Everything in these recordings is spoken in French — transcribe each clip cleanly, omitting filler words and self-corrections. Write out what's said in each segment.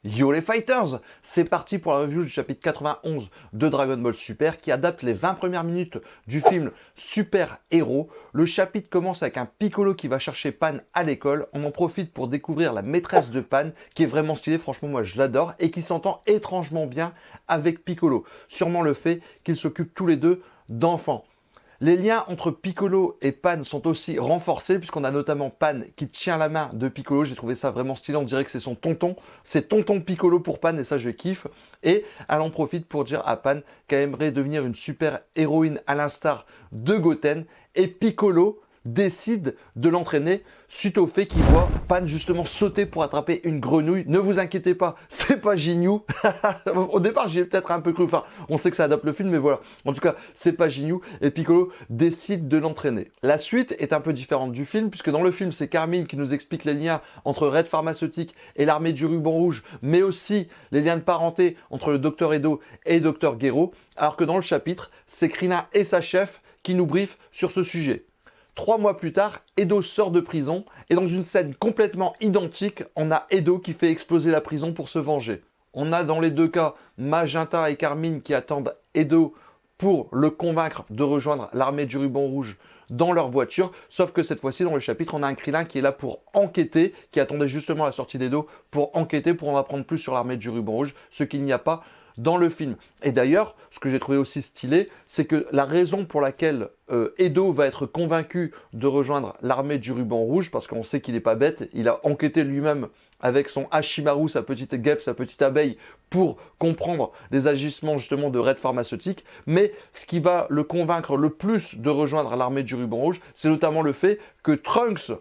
Yo les fighters! C'est parti pour la review du chapitre 91 de Dragon Ball Super qui adapte les 20 premières minutes du film Super Héros. Le chapitre commence avec un Piccolo qui va chercher Pan à l'école. On en profite pour découvrir la maîtresse de Pan qui est vraiment stylée, franchement moi je l'adore, et qui s'entend étrangement bien avec Piccolo. Sûrement le fait qu'ils s'occupent tous les deux d'enfants. Les liens entre Piccolo et Pan sont aussi renforcés puisqu'on a notamment Pan qui tient la main de Piccolo. J'ai trouvé ça vraiment stylé, on dirait que c'est son tonton. C'est tonton Piccolo pour Pan et ça je kiffe. Et elle en profite pour dire à Pan qu'elle aimerait devenir une super héroïne à l'instar de Goten. Et Piccolo décide de l'entraîner suite au fait qu'il voit Pan justement sauter pour attraper une grenouille. Ne vous inquiétez pas, c'est pas Ginyu. Au départ, j'y ai peut-être un peu cru. Enfin, on sait que ça adapte le film, mais voilà. En tout cas, c'est pas Ginyu. Et Piccolo décide de l'entraîner. La suite est un peu différente du film, puisque dans le film, c'est Carmine qui nous explique les liens entre Red Pharmaceutique et l'armée du ruban rouge, mais aussi les liens de parenté entre le Dr Edo et le Dr Gero. Alors que dans le chapitre, c'est Krillin et sa chef qui nous briefent sur ce sujet. 3 mois plus tard, Edo sort de prison et dans une scène complètement identique, on a Edo qui fait exploser la prison pour se venger. On a dans les deux cas Magenta et Carmine qui attendent Edo pour le convaincre de rejoindre l'armée du ruban rouge dans leur voiture, sauf que cette fois-ci dans le chapitre on a un Krillin qui est là pour enquêter, qui attendait justement la sortie d'Edo pour enquêter, pour en apprendre plus sur l'armée du ruban rouge, ce qu'il n'y a pas dans le film. Et d'ailleurs, ce que j'ai trouvé aussi stylé, c'est que la raison pour laquelle Edo va être convaincu de rejoindre l'armée du ruban rouge, parce qu'on sait qu'il n'est pas bête, il a enquêté lui-même avec son Hashimaru, sa petite guêpe, sa petite abeille, pour comprendre les agissements justement de Red Pharmaceutique. Mais ce qui va le convaincre le plus de rejoindre l'armée du ruban rouge, c'est notamment le fait que Trunks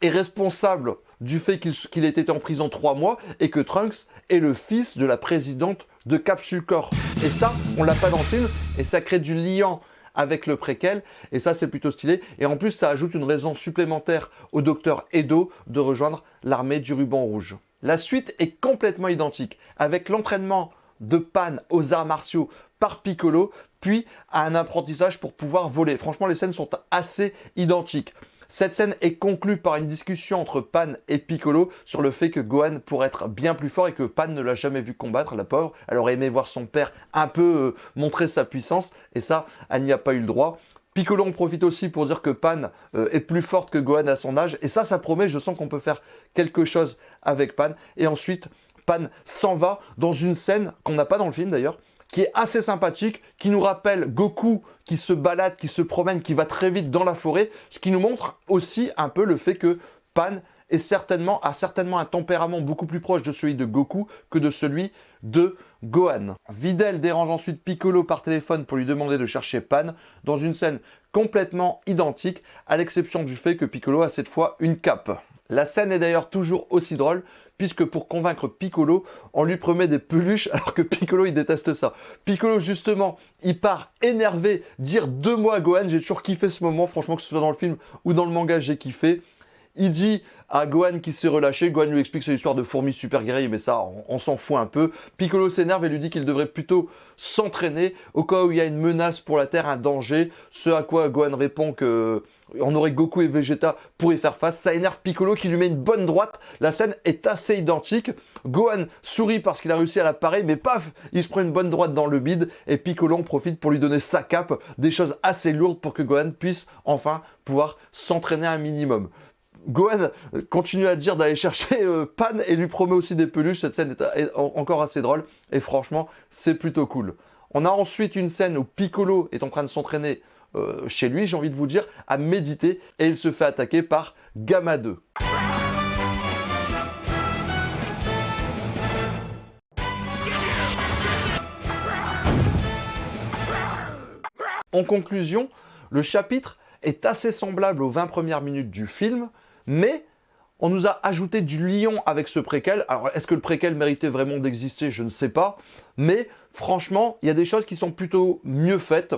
est responsable du fait qu'il ait été en prison 3 mois et que Trunks est le fils de la présidente de Capsule Corp. Et ça, on l'a pas dans le film et ça crée du lien avec le préquel et ça c'est plutôt stylé. Et en plus ça ajoute une raison supplémentaire au docteur Edo de rejoindre l'armée du ruban rouge. La suite est complètement identique avec l'entraînement de Pan aux arts martiaux par Piccolo puis à un apprentissage pour pouvoir voler. Franchement les scènes sont assez identiques. Cette scène est conclue par une discussion entre Pan et Piccolo sur le fait que Gohan pourrait être bien plus fort et que Pan ne l'a jamais vu combattre, la pauvre. Elle aurait aimé voir son père un peu montrer sa puissance et ça, elle n'y a pas eu le droit. Piccolo en profite aussi pour dire que Pan est plus forte que Gohan à son âge et ça promet, je sens qu'on peut faire quelque chose avec Pan. Et ensuite, Pan s'en va dans une scène qu'on n'a pas dans le film d'ailleurs, qui est assez sympathique, qui nous rappelle Goku qui se balade, qui se promène, qui va très vite dans la forêt, ce qui nous montre aussi un peu le fait que Pan a certainement un tempérament beaucoup plus proche de celui de Goku que de celui de Gohan. Videl dérange ensuite Piccolo par téléphone pour lui demander de chercher Pan dans une scène complètement identique, à l'exception du fait que Piccolo a cette fois une cape. La scène est d'ailleurs toujours aussi drôle, puisque pour convaincre Piccolo, on lui promet des peluches alors que Piccolo il déteste ça. Piccolo justement, il part énervé dire 2 mots à Gohan, j'ai toujours kiffé ce moment, franchement que ce soit dans le film ou dans le manga j'ai kiffé. Il dit à Gohan qui s'est relâché, Gohan lui explique cette histoire de fourmis super guerriers, mais ça, on s'en fout un peu. Piccolo s'énerve et lui dit qu'il devrait plutôt s'entraîner au cas où il y a une menace pour la Terre, un danger. Ce à quoi Gohan répond que on aurait Goku et Vegeta pour y faire face. Ça énerve Piccolo qui lui met une bonne droite. La scène est assez identique. Gohan sourit parce qu'il a réussi à la parer, mais paf, il se prend une bonne droite dans le bide et Piccolo en profite pour lui donner sa cape, des choses assez lourdes pour que Gohan puisse enfin pouvoir s'entraîner un minimum. Gohan continue à dire d'aller chercher Pan et lui promet aussi des peluches. Cette scène est encore assez drôle et franchement, c'est plutôt cool. On a ensuite une scène où Piccolo est en train de s'entraîner chez lui, j'ai envie de vous dire, à méditer et il se fait attaquer par Gamma 2. En conclusion, le chapitre est assez semblable aux 20 premières minutes du film, mais on nous a ajouté du lion avec ce préquel. Alors, est-ce que le préquel méritait vraiment d'exister? Je ne sais pas. Mais franchement, il y a des choses qui sont plutôt mieux faites.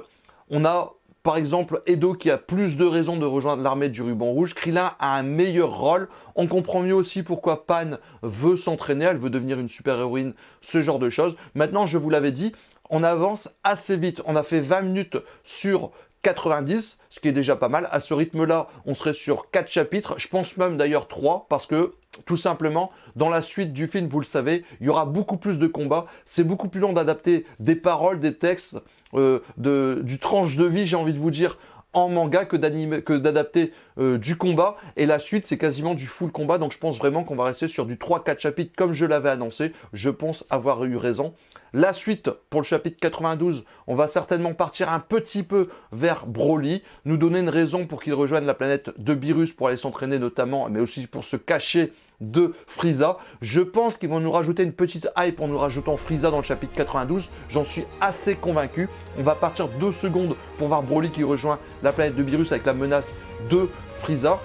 On a, par exemple, Edo qui a plus de raisons de rejoindre l'armée du ruban rouge. Krillin a un meilleur rôle. On comprend mieux aussi pourquoi Pan veut s'entraîner. Elle veut devenir une super-héroïne, ce genre de choses. Maintenant, je vous l'avais dit, on avance assez vite. On a fait 20 minutes sur 90, ce qui est déjà pas mal. À ce rythme-là, on serait sur 4 chapitres, je pense même d'ailleurs 3, parce que tout simplement, dans la suite du film, vous le savez, il y aura beaucoup plus de combats. C'est beaucoup plus long d'adapter des paroles, des textes, du tranche de vie, j'ai envie de vous dire, en manga que d'adapter du combat. Et la suite, c'est quasiment du full combat. Donc je pense vraiment qu'on va rester sur du 3-4 chapitres comme je l'avais annoncé. Je pense avoir eu raison. La suite, pour le chapitre 92, on va certainement partir un petit peu vers Broly, nous donner une raison pour qu'il rejoigne la planète de Beerus pour aller s'entraîner notamment, mais aussi pour se cacher de Frieza. Je pense qu'ils vont nous rajouter une petite hype en nous rajoutant Frieza dans le chapitre 92. J'en suis assez convaincu. On va partir 2 secondes pour voir Broly qui rejoint la planète de Beerus avec la menace de Frieza.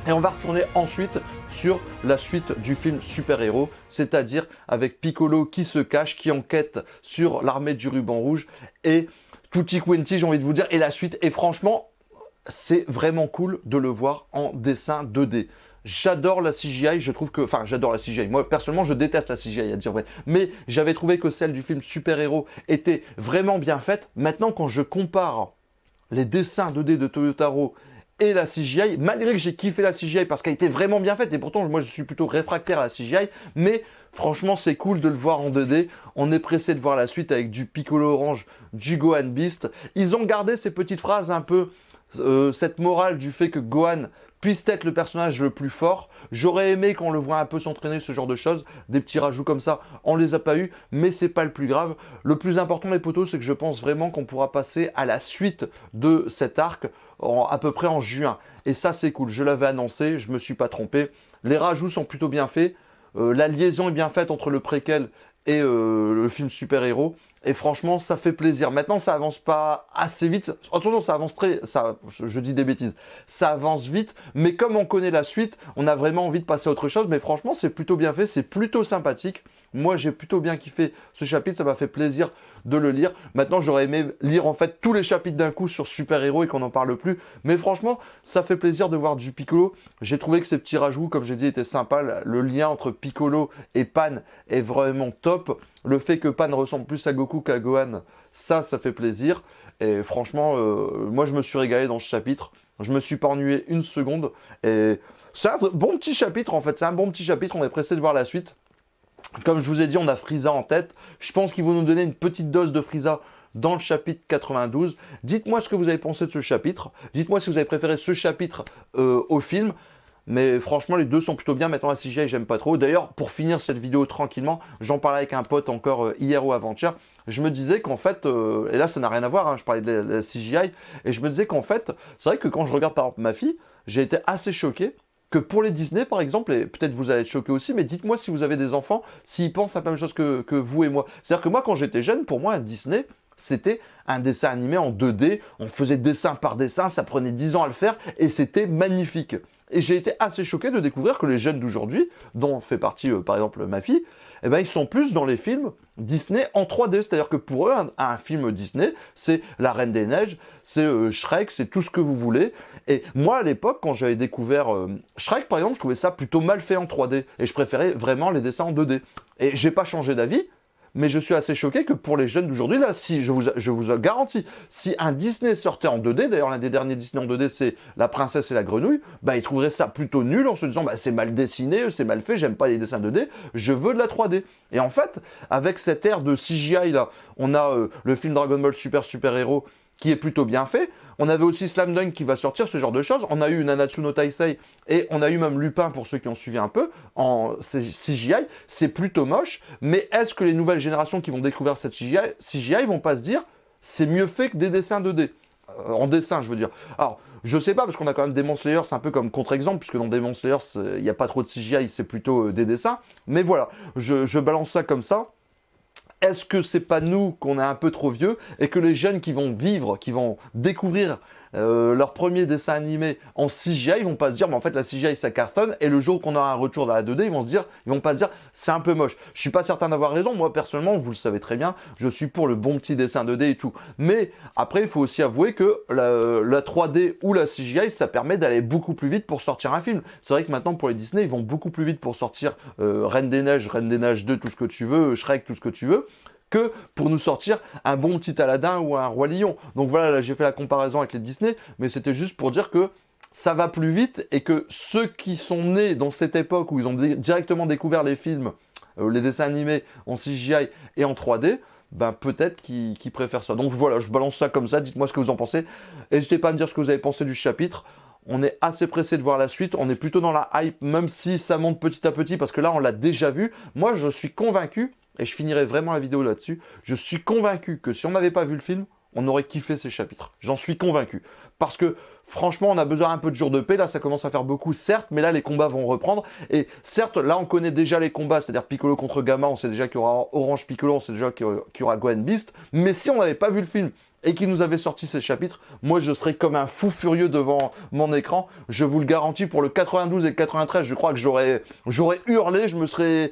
Et on va retourner ensuite sur la suite du film super-héros, c'est-à-dire avec Piccolo qui se cache, qui enquête sur l'armée du ruban rouge et Tutti Quanti, j'ai envie de vous dire, et la suite. Et franchement, c'est vraiment cool de le voir en dessin 2D. J'adore la CGI, je trouve que... Enfin, j'adore la CGI. Moi, personnellement, je déteste la CGI, à dire vrai. Mais j'avais trouvé que celle du film super-héros était vraiment bien faite. Maintenant, quand je compare les dessins 2D de Toyotaro et la CGI, malgré que j'ai kiffé la CGI parce qu'elle était vraiment bien faite, et pourtant moi je suis plutôt réfractaire à la CGI, mais franchement c'est cool de le voir en 2D, on est pressé de voir la suite avec du Piccolo Orange, du Gohan Beast. Ils ont gardé ces petites phrases un peu, cette morale du fait que Gohan puisse être le personnage le plus fort. J'aurais aimé qu'on le voit un peu s'entraîner, ce genre de choses, des petits rajouts comme ça, on les a pas eu, mais c'est pas le plus grave. Le plus important les potos, c'est que je pense vraiment qu'on pourra passer à la suite de cet arc, à peu près en juin. Et ça c'est cool, je l'avais annoncé, je me suis pas trompé. Les rajouts sont plutôt bien faits, la liaison est bien faite entre le préquel et le film super-héros. Et franchement, ça fait plaisir. Maintenant, ça avance pas assez vite. Attention, ça avance je dis des bêtises. Ça avance vite, mais comme on connaît la suite, on a vraiment envie de passer à autre chose. Mais franchement, c'est plutôt bien fait, c'est plutôt sympathique. Moi, j'ai plutôt bien kiffé ce chapitre, ça m'a fait plaisir de le lire. Maintenant, j'aurais aimé lire en fait tous les chapitres d'un coup sur super-héros et qu'on n'en parle plus. Mais franchement, ça fait plaisir de voir du Piccolo. J'ai trouvé que ces petits rajouts, comme j'ai dit, étaient sympas. Le lien entre Piccolo et Pan est vraiment top. Le fait que Pan ressemble plus à Goku qu'à Gohan, ça fait plaisir. Et franchement, moi, je me suis régalé dans ce chapitre. Je me suis pas ennuyé une seconde. Et c'est un bon petit chapitre, en fait. C'est un bon petit chapitre. On est pressé de voir la suite. Comme je vous ai dit, on a Frieza en tête. Je pense qu'ils vont nous donner une petite dose de Frieza dans le chapitre 92. Dites-moi ce que vous avez pensé de ce chapitre. Dites-moi si vous avez préféré ce chapitre au film. Mais franchement, les deux sont plutôt bien. Maintenant, la CGI, j'aime pas trop. D'ailleurs, pour finir cette vidéo tranquillement, j'en parlais avec un pote encore hier ou avant-hier. Je me disais qu'en fait, et là, ça n'a rien à voir, hein, je parlais de la CGI, et je me disais qu'en fait, c'est vrai que quand je regarde par exemple ma fille, j'ai été assez choqué que pour les Disney, par exemple, et peut-être vous allez être choqué aussi, mais dites-moi si vous avez des enfants, s'ils pensent à la même chose que vous et moi. C'est-à-dire que moi, quand j'étais jeune, pour moi, un Disney, c'était un dessin animé en 2D, on faisait dessin par dessin, ça prenait 10 ans à le faire, et c'était magnifique. Et j'ai été assez choqué de découvrir que les jeunes d'aujourd'hui, dont fait partie par exemple ma fille, eh ben, ils sont plus dans les films Disney en 3D. C'est-à-dire que pour eux, un film Disney, c'est La Reine des Neiges, c'est Shrek, c'est tout ce que vous voulez. Et moi, à l'époque, quand j'avais découvert Shrek, par exemple, je trouvais ça plutôt mal fait en 3D. Et je préférais vraiment les dessins en 2D. Et j'ai pas changé d'avis. Mais je suis assez choqué que pour les jeunes d'aujourd'hui, là, si je vous garantis, si un Disney sortait en 2D, d'ailleurs l'un des derniers Disney en 2D c'est La Princesse et la Grenouille, bah ils trouveraient ça plutôt nul en se disant bah c'est mal dessiné, c'est mal fait, j'aime pas les dessins 2D, je veux de la 3D. Et en fait, avec cette ère de CGI là, on a le film Dragon Ball Super Héros qui est plutôt bien fait. On avait aussi Slam Dunk qui va sortir, ce genre de choses. On a eu Nanatsu no Taisei et on a eu même Lupin pour ceux qui ont suivi un peu en CGI. C'est plutôt moche, mais est-ce que les nouvelles générations qui vont découvrir cette CGI vont pas se dire c'est mieux fait que des dessins 2D en dessin, je veux dire. Alors, je sais pas, parce qu'on a quand même Demon Slayer, c'est un peu comme contre-exemple, puisque dans Demon Slayer, il n'y a pas trop de CGI, c'est plutôt des dessins. Mais voilà, je balance ça comme ça. Est-ce que c'est pas nous qu'on est un peu trop vieux et que les jeunes qui vont vivre, qui vont découvrir leur premier dessin animé en CGI, ils vont pas se dire mais en fait la CGI ça cartonne et le jour qu'on aura un retour dans la 2D, ils vont pas se dire c'est un peu moche. Je suis pas certain d'avoir raison, moi personnellement, vous le savez très bien, je suis pour le bon petit dessin 2D et tout. Mais après il faut aussi avouer que la 3D ou la CGI ça permet d'aller beaucoup plus vite pour sortir un film. C'est vrai que maintenant pour les Disney, ils vont beaucoup plus vite pour sortir Reine des Neiges 2, tout ce que tu veux, Shrek, tout ce que tu veux, que pour nous sortir un bon petit Aladdin ou un Roi Lion. Donc voilà, là j'ai fait la comparaison avec les Disney, mais c'était juste pour dire que ça va plus vite et que ceux qui sont nés dans cette époque où ils ont directement découvert les films, les dessins animés en CGI et en 3D, ben peut-être qu'ils préfèrent ça. Donc voilà, je balance ça comme ça, dites-moi ce que vous en pensez. N'hésitez pas à me dire ce que vous avez pensé du chapitre. On est assez pressé de voir la suite, on est plutôt dans la hype, même si ça monte petit à petit, parce que là on l'a déjà vu. Moi je suis convaincu, et je finirai vraiment la vidéo là-dessus, je suis convaincu que si on n'avait pas vu le film, on aurait kiffé ces chapitres. J'en suis convaincu. Parce que franchement, on a besoin un peu de jours de paix. Là, ça commence à faire beaucoup, certes, mais là, les combats vont reprendre. Et certes, là, on connaît déjà les combats, c'est-à-dire Piccolo contre Gamma, on sait déjà qu'il y aura Orange Piccolo, on sait déjà qu'il y aura Gohan Beast. Mais si on n'avait pas vu le film et qu'il nous avait sorti ces chapitres, moi, je serais comme un fou furieux devant mon écran. Je vous le garantis, pour le 92 et le 93, je crois que j'aurais hurlé, je me serais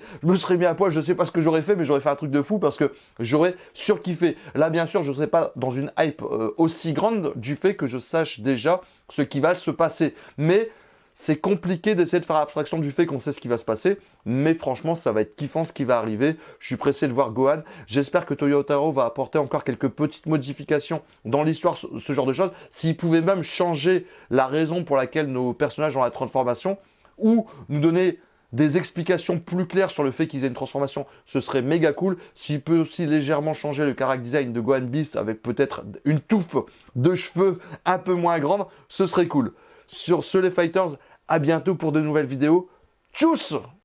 mis à poil, je sais pas ce que j'aurais fait, mais j'aurais fait un truc de fou parce que j'aurais surkiffé. Là, bien sûr, je ne serais pas dans une hype aussi grande du fait que je sache déjà ce qui va se passer. Mais c'est compliqué d'essayer de faire abstraction du fait qu'on sait ce qui va se passer, mais franchement, ça va être kiffant ce qui va arriver. Je suis pressé de voir Gohan. J'espère que Toyotaro va apporter encore quelques petites modifications dans l'histoire, ce genre de choses. S'il pouvait même changer la raison pour laquelle nos personnages ont la transformation, ou nous donner des explications plus claires sur le fait qu'ils aient une transformation, ce serait méga cool. S'il peut aussi légèrement changer le character design de Gohan Beast avec peut-être une touffe de cheveux un peu moins grande, ce serait cool. Sur ce les fighters, à bientôt pour de nouvelles vidéos. Tchuss!